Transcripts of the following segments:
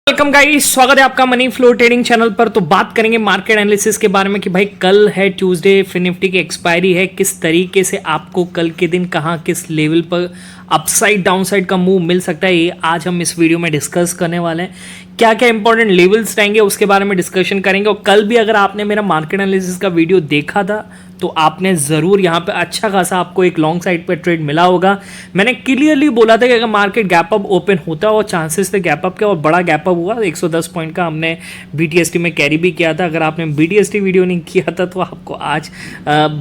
Welcome guys, स्वागत है आपका मनी फ्लो ट्रेडिंग चैनल पर। तो बात करेंगे मार्केट एनालिसिस के बारे में कि भाई कल है ट्यूसडे, फिर निफ्टी की एक्सपायरी है, किस तरीके से आपको कल के दिन कहां किस लेवल पर अपसाइड डाउनसाइड का मूव मिल सकता है, ये आज हम इस वीडियो में डिस्कस करने वाले हैं। क्या क्या इंपॉर्टेंट लेवल्स रहेंगे उसके बारे में डिस्कशन करेंगे। और कल भी अगर आपने मेरा मार्केट एनालिसिस का वीडियो देखा था तो आपने ज़रूर यहाँ पे अच्छा खासा आपको एक लॉन्ग साइड पर ट्रेड मिला होगा। मैंने क्लियरली बोला था कि अगर मार्केट गैप अप ओपन होता और चांसेस थे गैप अप के, और बड़ा गैप अप हुआ 110 पॉइंट का हमने बीटीएसटी में कैरी भी किया था। अगर आपने बीटीएसटी वीडियो नहीं किया था तो आपको आज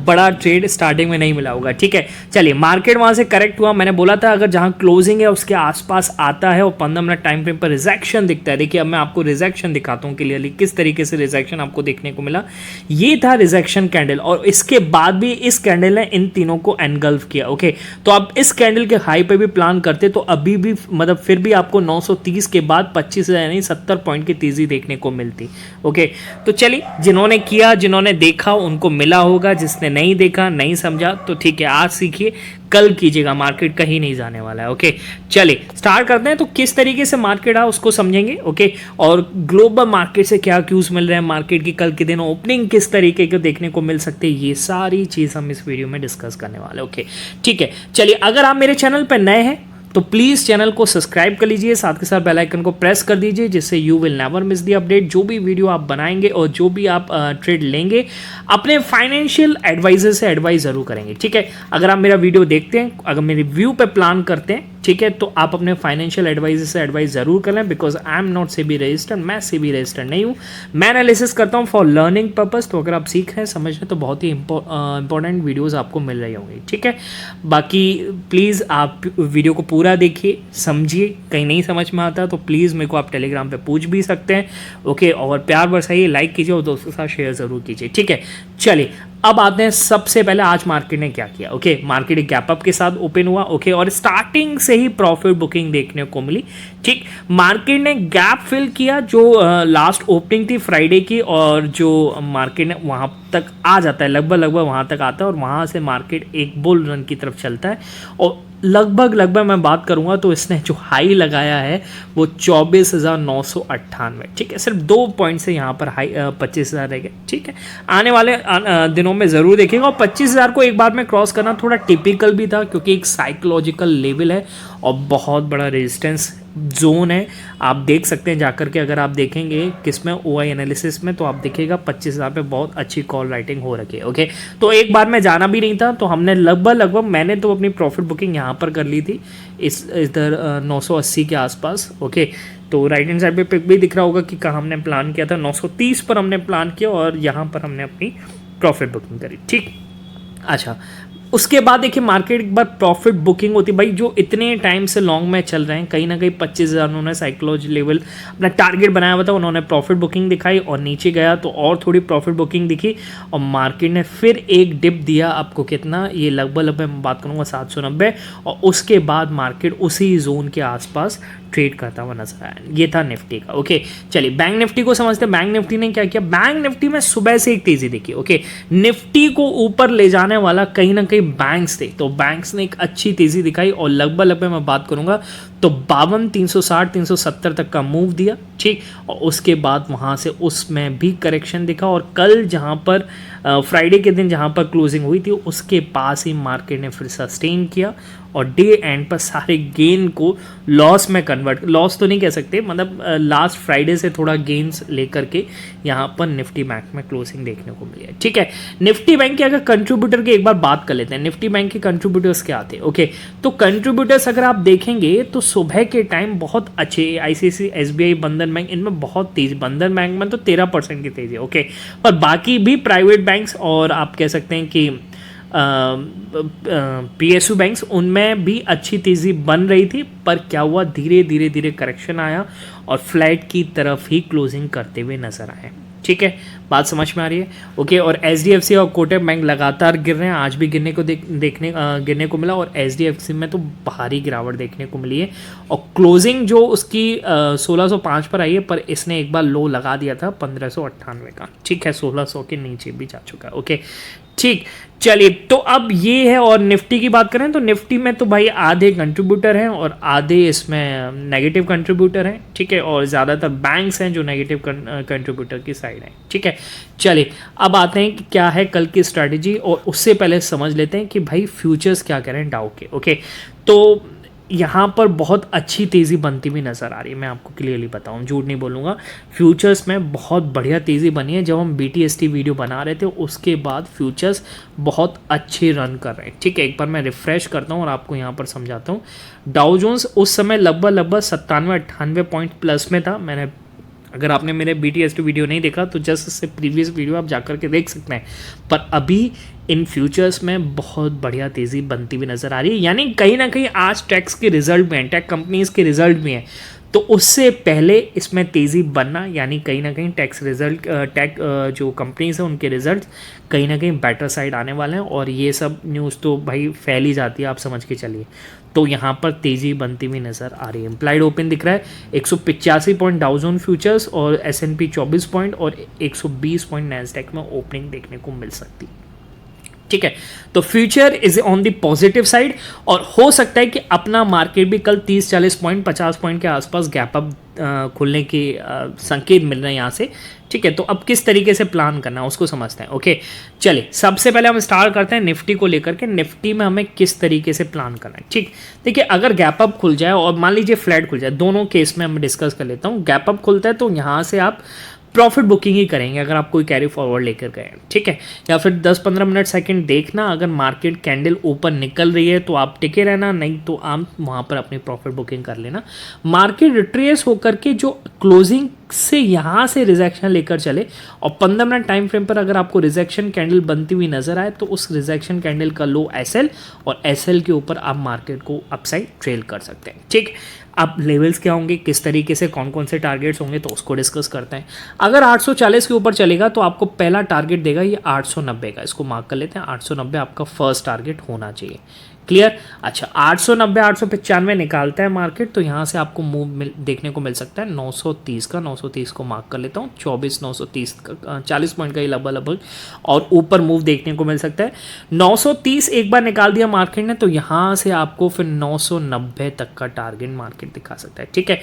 बड़ा ट्रेड स्टार्टिंग में नहीं मिला होगा। ठीक है, चलिए मार्केट वहाँ से करेक्ट हुआ। मैंने बोला था अगर जहाँ क्लोजिंग है उसके आसपास आता है और 15 मिनट टाइम फ्रेम पर रिजेक्शन दिखता है। देखिए अब मैं आपको रिजेक्शन दिखाता हूँ क्लियरली किस तरीके से रिजेक्शन आपको देखने को मिला। ये था रिजेक्शन कैंडल और इसके बाद भी इस कैंडल ने इन तीनों को एनगल्फ किया। ओके, तो आप इस कैंडल के हाई पे भी प्लान करते तो अभी भी मतलब फिर भी आपको 930 के बाद 25 यानी 70 पॉइंट की तेजी देखने को मिलती। ओके, तो चलिए जिन्होंने किया जिन्होंने देखा उनको मिला होगा, जिसने नहीं देखा नहीं समझा तो ठीक है, आज सीखिए कल कीजिएगा, मार्केट कहीं नहीं जाने वाला है। ओके, चलिए स्टार्ट करते हैं। तो किस तरीके से मार्केट है उसको समझेंगे। ओके, और ग्लोबल मार्केट से क्या क्यूज मिल रहे हैं, मार्केट की कल के दिन ओपनिंग किस तरीके के देखने को मिल सकते हैं, ये सारी चीज़ हम इस वीडियो में डिस्कस करने वाले हैं। ओके, ठीक है, चलिए अगर आप मेरे चैनल पर नए हैं तो प्लीज़ चैनल को सब्सक्राइब कर लीजिए, साथ के साथ बेल आइकन को प्रेस कर दीजिए, जिससे you will never miss the update. जो भी वीडियो आप बनाएंगे और जो भी आप ट्रेड लेंगे अपने फाइनेंशियल एडवाइजर से एडवाइस ज़रूर करेंगे। ठीक है, अगर आप मेरा वीडियो देखते हैं, अगर मेरे व्यू पे प्लान करते हैं, ठीक है, तो आप अपने फाइनेंशियल एडवाइजर से एडवाइस ज़रूर करें। Because I am not SEBI registered, मैं सेबी रजिस्टर्ड नहीं हूँ। मैं एनालिसिस करता हूँ फॉर लर्निंग पर्पस। तो अगर आप सीख रहे हैं समझ रहे हैं तो बहुत ही इंपॉर्टेंट वीडियोज़ आपको मिल रही होंगी। ठीक है, बाकी प्लीज़ आप वीडियो को पूरा देखिए, समझिए। कहीं नहीं समझ में आता तो प्लीज़ मेरे को आप टेलीग्राम पे पूछ भी सकते हैं। ओके, और प्यार बरसाइए, लाइक कीजिए और दोस्तों के साथ शेयर ज़रूर कीजिए। ठीक है, चलिए अब आते हैं सबसे पहले आज मार्केट ने क्या किया। ओके, मार्केट एक गैप अप के साथ ओपन हुआ। ओके, और स्टार्टिंग से ही प्रॉफिट बुकिंग देखने को मिली। ठीक, मार्केट ने गैप फिल किया जो लास्ट ओपनिंग थी फ्राइडे की, और जो मार्केट ने वहाँ तक आ जाता है, लगभग वहाँ तक आता है और वहाँ से मार्केट एक बुल रन की तरफ चलता है। और लगभग मैं बात करूंगा तो इसने जो हाई लगाया है वो 24,998। ठीक है, सिर्फ 2 पॉइंट से यहाँ पर हाई 25,000 रह गए। ठीक है, आने वाले दिनों में ज़रूर देखेगा। और 25,000 को एक बार में क्रॉस करना थोड़ा टिपिकल भी था क्योंकि एक साइकोलॉजिकल लेवल है और बहुत बड़ा रेजिस्टेंस जोन है। आप देख सकते हैं जाकर के, अगर आप देखेंगे किसमें OI एनालिसिस में तो आप देखिएगा 25,000 पे बहुत अच्छी कॉल राइटिंग हो रखी है। ओके, तो एक बार में जाना भी नहीं था तो हमने लगभग मैंने तो अपनी प्रॉफिट बुकिंग यहाँ पर कर ली थी इधर 980 के आसपास। ओके, तो राइट हैंड साइड पे पिक भी दिख रहा होगा कि कहाँ हमने प्लान किया था, 930 पर हमने प्लान किया और यहाँ पर हमने अपनी प्रॉफिट बुकिंग करी। ठीक, अच्छा, उसके बाद देखिए मार्केट एक बार प्रॉफिट बुकिंग होती है भाई, जो इतने टाइम से लॉन्ग में चल रहे हैं कहीं ना कहीं 25,000 उन्होंने साइकोलॉजी लेवल अपना टारगेट बनाया हुआ था, उन्होंने प्रॉफिट बुकिंग दिखाई और नीचे गया तो और थोड़ी प्रॉफिट बुकिंग दिखी और मार्केट ने फिर एक डिप दिया। आपको कितना, ये लगभग मैं बात करूँगा 790, और उसके बाद मार्केट उसी जोन के आसपास ट्रेड करता हुआ नजर आया। ये था निफ्टी का। ओके, चलिए बैंक निफ्टी को समझते हैं। बैंक निफ्टी ने क्या किया, बैंक निफ्टी में सुबह से एक तेजी देखी। ओके, निफ्टी को ऊपर ले जाने वाला कहीं ना कहीं बैंक्स थे, तो बैंक्स ने एक अच्छी तेजी दिखाई और लगभग मैं बात करूंगा तो 52, 360, 370 तक का मूव दिया। ठीक, और उसके बाद वहाँ से उसमें भी करेक्शन दिखा और कल जहाँ पर फ्राइडे के दिन जहाँ पर क्लोजिंग हुई थी उसके पास ही मार्केट ने फिर सस्टेन किया और डे एंड पर सारे गेन को लॉस में कन्वर्ट, लॉस तो नहीं कह सकते, मतलब लास्ट फ्राइडे से थोड़ा गेन्स लेकर के यहाँ पर निफ्टी बैंक में क्लोजिंग देखने को मिली है। ठीक है, निफ्टी बैंक के अगर कंट्रीब्यूटर की एक बार बात कर लेते हैं, निफ्टी बैंक के कंट्रीब्यूटर्स क्या आते हैं। ओके, तो कंट्रीब्यूटर्स अगर आप देखेंगे तो सुबह के टाइम बहुत अच्छे, ICICI, SBI, बंधन बैंक, इनमें बहुत तेज, बंधन बैंक में तो 13% की तेजी है। ओके, पर बाकी भी प्राइवेट बैंक्स और आप कह सकते हैं कि PSU बैंक्स, उनमें भी अच्छी तेज़ी बन रही थी। पर क्या हुआ, धीरे धीरे करेक्शन आया और फ्लैट की तरफ ही क्लोजिंग करते हुए नजर आए। ठीक है, बात समझ में आ रही है। ओके, और HDFC और कोटक बैंक लगातार गिर रहे हैं, आज भी गिरने को गिरने को मिला और HDFC में तो भारी गिरावट देखने को मिली है और क्लोजिंग जो उसकी 1605 पर आई है, पर इसने एक बार लो लगा दिया था 1598 का। ठीक है, 1600 के नीचे भी जा चुका है। ओके, ठीक, चलिए तो अब ये है। और निफ्टी की बात करें तो निफ्टी में तो भाई आधे कंट्रीब्यूटर हैं और आधे इसमें नेगेटिव कंट्रीब्यूटर हैं, ठीक है, और ज़्यादातर बैंक्स हैं जो नेगेटिव कंट्रीब्यूटर की साइड हैं, ठीक है। चलिए अब आते हैं कि क्या है कल की स्ट्रैटेजी, और उससे पहले समझ लेते हैं कि भाई फ्यूचर्स क्या कह रहे हैं डाउ के। ओके, तो यहाँ पर बहुत अच्छी तेज़ी बनती हुई नज़र आ रही है, मैं आपको क्लियरली बताऊँ, झूठ नहीं बोलूँगा। फ्यूचर्स में बहुत बढ़िया तेज़ी बनी है। जब हम BTST वीडियो बना रहे थे उसके बाद फ्यूचर्स बहुत अच्छे रन कर रहे हैं, ठीक है। एक बार मैं रिफ़्रेश करता हूँ और आपको यहाँ पर समझाता हूँ। डाउ जोन्स उस समय लगभग 97-98 पॉइंट प्लस में था। मैंने, अगर आपने मेरे BTST वीडियो नहीं देखा तो जस्ट इससे प्रीवियस वीडियो आप जाकर के देख सकते हैं। पर अभी इन फ्यूचर्स में बहुत बढ़िया तेज़ी बनती हुई नज़र आ रही है, यानी कहीं ना कहीं आज टैक्स के रिजल्ट भी हैं, टेक कंपनीज के रिजल्ट भी हैं, तो उससे पहले इसमें तेज़ी बनना, यानी कहीं ना कहीं टैक्स रिजल्ट, टेक जो कंपनीज हैं उनके रिजल्ट कहीं ना कहीं बेटर साइड आने वाले हैं। और ये सब न्यूज़ तो भाई फैल ही जाती है, आप समझ के चलिए। तो यहाँ पर तेज़ी बनती हुई नज़र आ रही है। इम्प्लाइड ओपन दिख रहा है 185 पॉइंट डाउ जोन फ्यूचर्स और S&P 24 पॉइंट और 120 पॉइंट नैस्डैक में ओपनिंग देखने को मिल सकती है, ठीक है। तो future is on the positive side, और हो सकता है कि अपना मार्केट भी कल 30-40 पॉइंट 50 पॉइंट के आसपास गैप अप खुलने के संकेत मिल रहे हैं यहाँ से, ठीक है। तो अब किस तरीके से प्लान करना है उसको समझते हैं। ओके, चलिए सबसे पहले हम स्टार्ट करते हैं निफ्टी को लेकर के। निफ्टी में हमें किस तरीके से प्लान करना है, ठीक। देखिए अगर गैप अप खुल जाए और मान लीजिए फ्लैट खुल जाए, दोनों केस में हम डिस्कस कर लेता हूँ। गैप अप खुलता है तो यहाँ से आप प्रॉफिट बुकिंग ही करेंगे अगर आप कोई कैरी फॉरवर्ड लेकर गए, ठीक है। या फिर 10-15 मिनट सेकंड देखना, अगर मार्केट कैंडल ऊपर निकल रही है तो आप टिके रहना, नहीं तो आप वहाँ पर अपनी प्रॉफिट बुकिंग कर लेना। मार्केट रिट्रेस होकर के जो क्लोजिंग से यहाँ से रिजेक्शन लेकर चले और 15 मिनट टाइम फ्रेम पर अगर आपको रिजेक्शन कैंडल बनती हुई नजर आए तो उस रिजेक्शन कैंडल का लो SL और SL के ऊपर आप मार्केट को अपसाइड ट्रेल कर सकते हैं, ठीक। अब लेवल्स क्या होंगे, किस तरीके से कौन कौन से टारगेट्स होंगे, तो उसको डिस्कस करते हैं। अगर 840 के ऊपर चलेगा तो आपको पहला टारगेट देगा ये 890 का, इसको मार्क कर लेते हैं। 890 आपका फर्स्ट टारगेट होना चाहिए, क्लियर। अच्छा 890 895 निकालता है मार्केट, तो यहाँ से आपको मूव देखने को मिल सकता है 930 का। 930 को मार्क कर लेता हूँ, 24-930 का 40 पॉइंट का ही लगभग और ऊपर मूव देखने को मिल सकता है। 930 एक बार निकाल दिया मार्केट ने तो यहाँ से आपको फिर 990 तक का टारगेट मार्केट दिखा सकता है, ठीक है।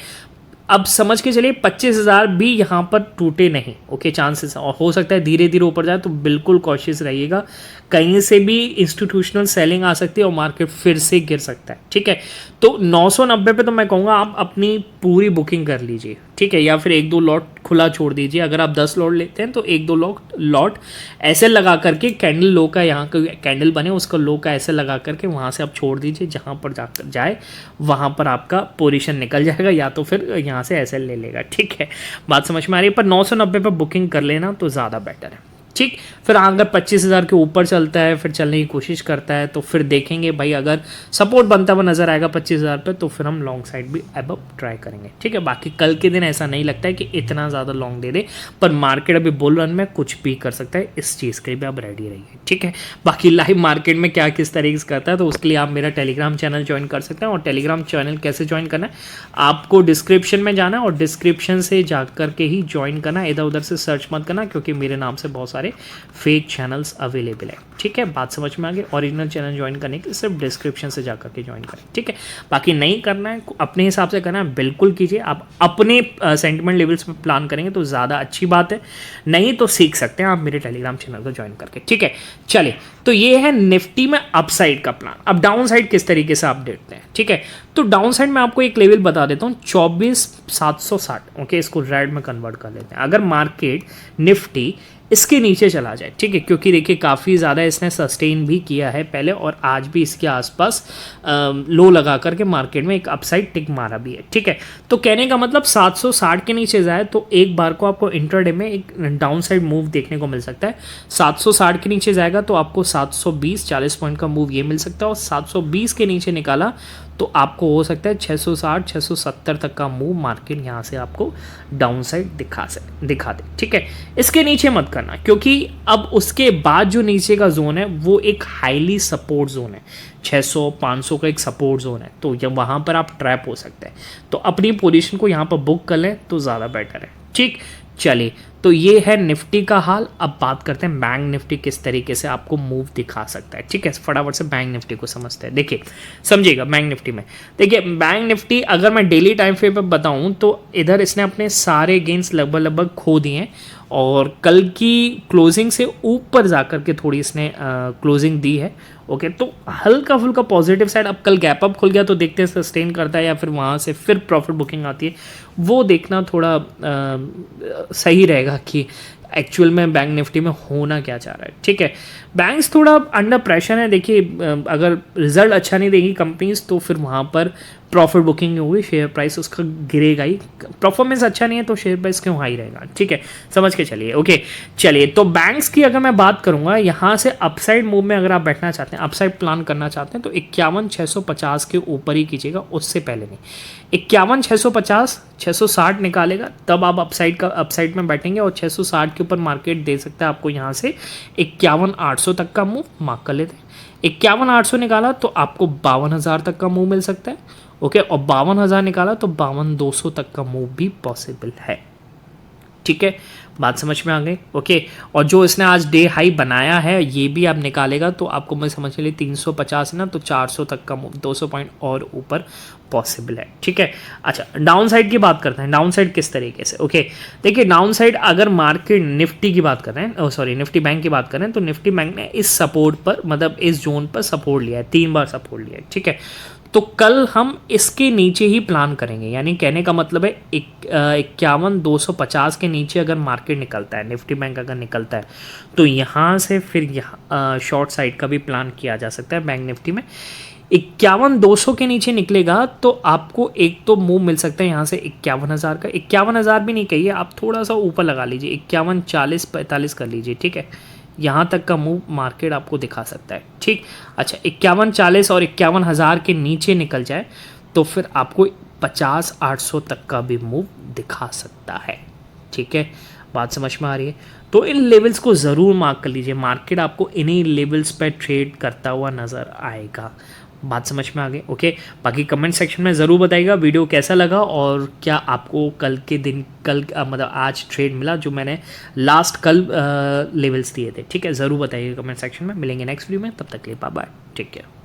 अब समझ के चलिए 25,000 भी यहाँ पर टूटे नहीं, ओके, चांसेस, और हो सकता है धीरे धीरे ऊपर जाए, तो बिल्कुल कॉशियस रहिएगा। कहीं से भी इंस्टीट्यूशनल सेलिंग आ सकती है और मार्केट फिर से गिर सकता है, ठीक है। तो 990 पे तो मैं कहूँगा आप अपनी पूरी बुकिंग कर लीजिए, ठीक है, या फिर 1-2 लॉट खुला छोड़ दीजिए। अगर आप 10 लॉट लेते हैं तो 1-2 लॉट ऐसे लगा करके कैंडल लो का, यहाँ का कैंडल बने उसका लो का ऐसे लगा करके वहाँ से आप छोड़ दीजिए, जहाँ पर जाकर जाए वहाँ पर आपका पोजीशन निकल जाएगा, या तो फिर यहाँ से ऐसे ले लेगा, ठीक है। बात समझ में आ रही है। पर 990 पे बुकिंग कर लेना तो ज़्यादा बेटर है, ठीक। फिर अगर 25,000 के ऊपर चलता है, फिर चलने की कोशिश करता है, तो फिर देखेंगे भाई अगर सपोर्ट बनता हुआ नजर आएगा 25,000 पे, तो फिर हम लॉन्ग साइड भी अबव ट्राई करेंगे, ठीक है। बाकी कल के दिन ऐसा नहीं लगता है कि इतना ज़्यादा लॉन्ग दे दे, पर मार्केट अभी बुल रन में कुछ भी कर सकता है, इस चीज़ के लिए भी आप रेडी रहिए, ठीक है। बाकी लाइव मार्केट में क्या किस तरीके से करता है तो उसके लिए आप मेरा टेलीग्राम चैनल ज्वाइन कर सकते हैं। और टेलीग्राम चैनल कैसे ज्वाइन करना है, आपको डिस्क्रिप्शन में जाना है और डिस्क्रिप्शन से जा करके ही ज्वाइन करना, इधर उधर से सर्च मत करना, क्योंकि मेरे नाम से बहुत सारे फेक चैनल्स अवेलेबल है, ठीक है। बात समझ में आ गई। ओरिजिनल चैनल ज्वाइन करने के सिर्फ डिस्क्रिप्शन से जाकर के ज्वाइन करें, ठीक है। बाकी नहीं करना है, अपने हिसाब से करना है, बिल्कुल कीजिए। आप अपने सेंटिमेंट लेवल्स पे प्लान करेंगे तो ज़्यादा अच्छी बात है, नहीं तो सीख सकते हैं आप मेरे टेलीग्राम चैनल को ज्वाइन करके, ठीक है। चलिए तो ये है निफ्टी में अपसाइड का प्लान। अब डाउन साइड किस तरीके से आप देखते हैं, ठीक है। तो डाउन साइड में आपको एक लेवल बता देता हूँ 24,760, ओके, इसको रेड में कन्वर्ट कर लेते हैं। अगर मार्केट निफ्टी इसके नीचे चला जाए, ठीक है, क्योंकि देखिए काफ़ी ज़्यादा इसने सस्टेन भी किया है पहले और आज भी इसके आसपास लो लगा करके मार्केट में एक अपसाइड टिक मारा भी है, ठीक है। तो कहने का मतलब 760 के नीचे जाए तो एक बार को आपको इंट्राडे में एक डाउन साइड मूव देखने को मिल सकता है। 760 के नीचे जाएगा तो आपको 720 40 पॉइंट का मूव ये मिल सकता है, और 720 के नीचे निकाला तो आपको हो सकता है 660 670 तक का मूव मार्केट यहाँ से आपको डाउन साइड दिखा दे, ठीक है। इसके नीचे मत करना, क्योंकि अब उसके बाद जो नीचे का जोन है वो एक हाईली सपोर्ट जोन है, 600-500 का एक सपोर्ट जोन है, तो जब वहाँ पर आप ट्रैप हो सकते हैं। तो अपनी पोजीशन को यहाँ पर बुक कर लें तो ज़्यादा बेटर है, ठीक। चलिए, तो ये है निफ्टी का हाल। अब बात करते हैं बैंक निफ्टी किस तरीके से आपको मूव दिखा सकता है। ठीक है, फटाफट से बैंक निफ्टी को समझते हैं। देखिए, समझिएगा बैंक निफ्टी में, देखिए बैंक निफ्टी अगर मैं डेली टाइम फ्रेम पर बताऊं तो इधर इसने अपने सारे गेंस लगभग खो दिए हैं और कल की क्लोजिंग से ऊपर जाकर के थोड़ी इसने क्लोजिंग दी है। ओके, तो हल्का फुल्का पॉजिटिव साइड। अब कल गैप अप खुल गया तो देखते हैं सस्टेन करता है या फिर वहाँ से फिर प्रॉफिट बुकिंग आती है, वो देखना थोड़ा सही रहेगा कि एक्चुअल में बैंक निफ्टी में होना क्या चाह रहा है। ठीक है, बैंक्स थोड़ा अंडर प्रेशर है। देखिए, अगर रिजल्ट अच्छा नहीं देगी कंपनीज तो फिर वहाँ पर प्रॉफिट बुकिंग होगी, शेयर प्राइस उसका गिरेगा ही। परफॉर्मेंस अच्छा नहीं है तो शेयर प्राइस क्यों हाई रहेगा। ठीक है, समझ के चलिए। ओके, चलिए, तो बैंक्स की अगर मैं बात करूंगा यहाँ से अपसाइड मूव में अगर आप बैठना चाहते हैं, अपसाइड प्लान करना चाहते हैं तो 51,650 के ऊपर ही कीजिएगा, उससे पहले नहीं। 51,650 660 निकालेगा तब आप अपसाइड में बैठेंगे और 660 के ऊपर मार्केट दे सकता है आपको। यहाँ से 51,800 तक का मूव मार्क कर लेते हैं। 51,800 निकाला तो आपको 52,000 तक का मूव मिल सकता है। ओके, और 52,000 निकाला तो 52,200 तक का मूव भी पॉसिबल है। ठीक है, बात समझ में आ गई। ओके, और जो इसने आज डे हाई बनाया है ये भी आप निकालेगा तो आपको मैं समझ लिए 350 है ना, तो 400 तक का मूव 200 पॉइंट और ऊपर पॉसिबल है। ठीक है, अच्छा डाउन साइड की बात करते हैं। डाउन साइड किस तरीके से। ओके, देखिए डाउन साइड अगर मार्केट निफ्टी की बात कर रहे हैं, सॉरी निफ्टी बैंक की बात कर रहे हैं, तो निफ्टी बैंक ने इस सपोर्ट पर मतलब इस जोन पर सपोर्ट लिया है, 3 बार सपोर्ट लिया है। ठीक है, तो कल हम इसके नीचे ही प्लान करेंगे, यानी कहने का मतलब है 51,250 के नीचे अगर मार्केट निकलता है, निफ्टी बैंक अगर निकलता है तो यहाँ से फिर यहाँ शॉर्ट साइड का भी प्लान किया जा सकता है बैंक निफ्टी में। 51,200 के नीचे निकलेगा तो आपको एक तो मूव मिल सकता है यहाँ से 51,000 का। 51,000 भी नहीं कहिए, आप थोड़ा सा ऊपर लगा लीजिए, 51,40-45 कर लीजिए। ठीक है, यहाँ तक का मूव मार्केट आपको दिखा सकता है। ठीक, अच्छा 51,40 और 51,000 के नीचे निकल जाए तो फिर आपको 50,800 तक का भी मूव दिखा सकता है। ठीक है, बात समझ में आ रही है। तो इन लेवल्स को ज़रूर मार्क कर लीजिए, मार्केट आपको इन्हीं लेवल्स पर ट्रेड करता हुआ नज़र आएगा। बात समझ में आ गई। ओके, बाकी कमेंट सेक्शन में ज़रूर बताइएगा वीडियो कैसा लगा और क्या आपको कल के दिन मतलब आज ट्रेड मिला जो मैंने लास्ट कल लेवल्स दिए थे। ठीक है, ज़रूर बताइएगा कमेंट सेक्शन में। मिलेंगे नेक्स्ट वीडियो में, तब तक के लिए बाय बाय, टेक केयर।